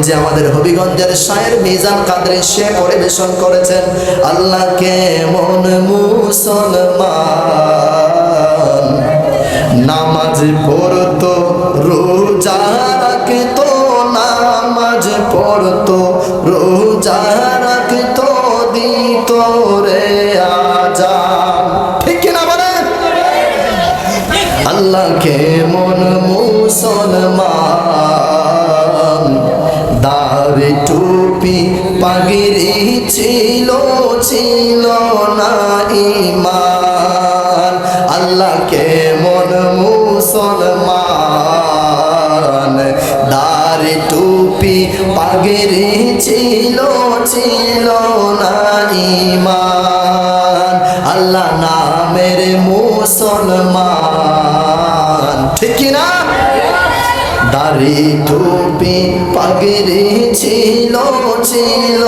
যে আমাদের হবিগঞ্জের শায়ের মিজান কাদরি সে পরিবেশন করেছেন। আল্লাহ কেমন মুসলমান, নামাজ পড়তো রোজা রাখতো, নামাজ পড়তো রোজা রাখতো, দিত রে আজান। ঠিক কিনা বলেন? আল্লাহ কেমন মুসলমান, দাড়ি টুপি পাগড়ি ছিল, ছিল না ঈমান। আল্লাহ কেমন মুসলমান, দাড়ি টুপি পাগড়ি ছিল, ছিল না ঈমান। আল্লাহ নামের মুসলমান। ঠিক কিনা? দাড়ি টুপি পাগড়ি ছিল, ছিল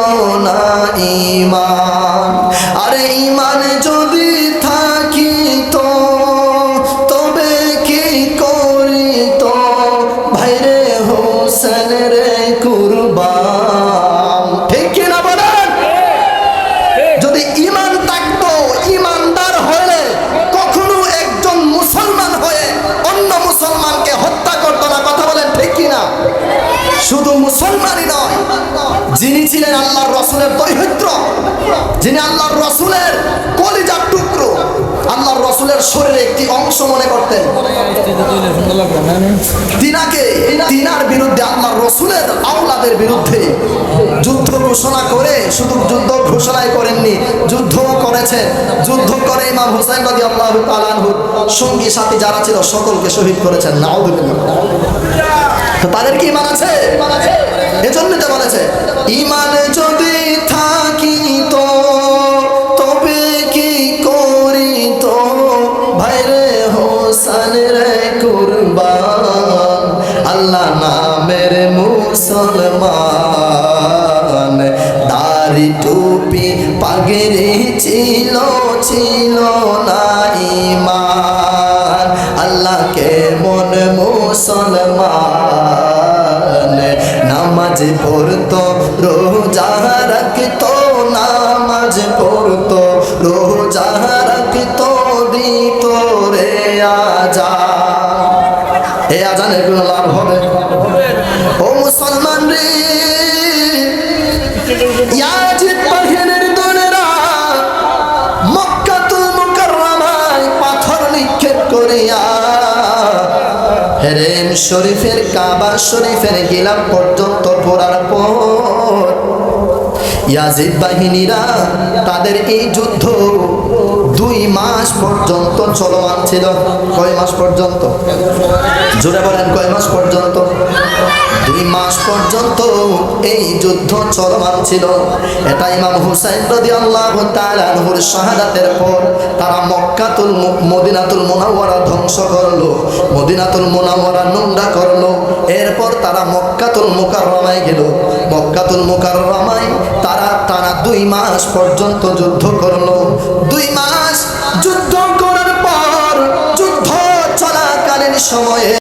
না ঈমান। আরে ঈমান যদি থাকিত তবে কি করিত, ভাইরে হোসেন রে কুরবান। ঠিক কিনা বলেন? যদি ঈমান থাকতো, ঈমানদার হলে কখনো একজন মুসলমান হয়ে অন্য মুসলমানকে হত্যা করতো না। কথা বলেন ঠিক কিনা? শুধু মুসলমানই নয়, যিনি ছিলেন আল্লাহর রাসূলের দৈহিত্র, যিনি আল্লাহর রাসূলের কলিজার টুকরো, আল্লাহর রাসূলের শরীরে একটি অংশ মনে করতেন, তিনার বিরুদ্ধে, আল্লাহর রাসূলের আওলাদের বিরুদ্ধে যুদ্ধ ঘোষণা করে, শুধু যুদ্ধ ঘোষণাই করেননি, যুদ্ধ করেছেন। যুদ্ধ করে ইমাম হুসাইন রাদিয়াল্লাহু তাআলা আনহুর সঙ্গী সাথী যারা ছিল সকলকে শহীদ করেছেন। নাউযুবিল্লাহ। তো তাদের কি ঈমান আছে? এজন্য তো বলেছে ঈমান যদি থাকিত তবে কি করিত, ভাইরে হোসেন রে কুরবান। আল্লাহ নামের মুসলমান, দাড়ি টুপি পাগড়ি ছিল, ছিল না ঈমান। আল্লাহ কেমন মুসলমান, নামাজ পড়তো রোজা রাখতো, নামাজ পড়তো রোজা রাখতো, দিত রে আজান। এই আজানের কোনো লাভ হবে? ও মুসলমান রে, ইয়াজিদ বাহিনীর দলেরা মক্কাতুল মুকাররমায় পাথর নিক্ষেপ করিয়া হেরেম শরীফের, কাবা শরীফের গিলাফ পর্যন্ত পড়ার পর ইয়াজিদ বাহিনীরা তাদের এই যুদ্ধ 2 মাস পর্যন্ত চলমান ছিল। কয় মাস পর্যন্ত? জোরে বলেন, কয় মাস পর্যন্ত? 2 মাস পর্যন্ত এই যুদ্ধ চলমান ছিল। এটা ইমাম হুসাইন রাদিয়াল্লাহু তাআলা আনহুর শাহাদাতের পর তারা মদিনাতুল মুনাওয়ারা ধ্বংস করলো, মদিনাতুল মুনাওয়ারা নোংরা করলো। এরপর তারা মক্কাতুল মুকাররমায় গেল। মক্কাতুল মুকাররমায় তারা টানা 2 মাস পর্যন্ত যুদ্ধ করলো। 2 মাস যুদ্ধ করার পর, যুদ্ধ চলাকালীন সময়ে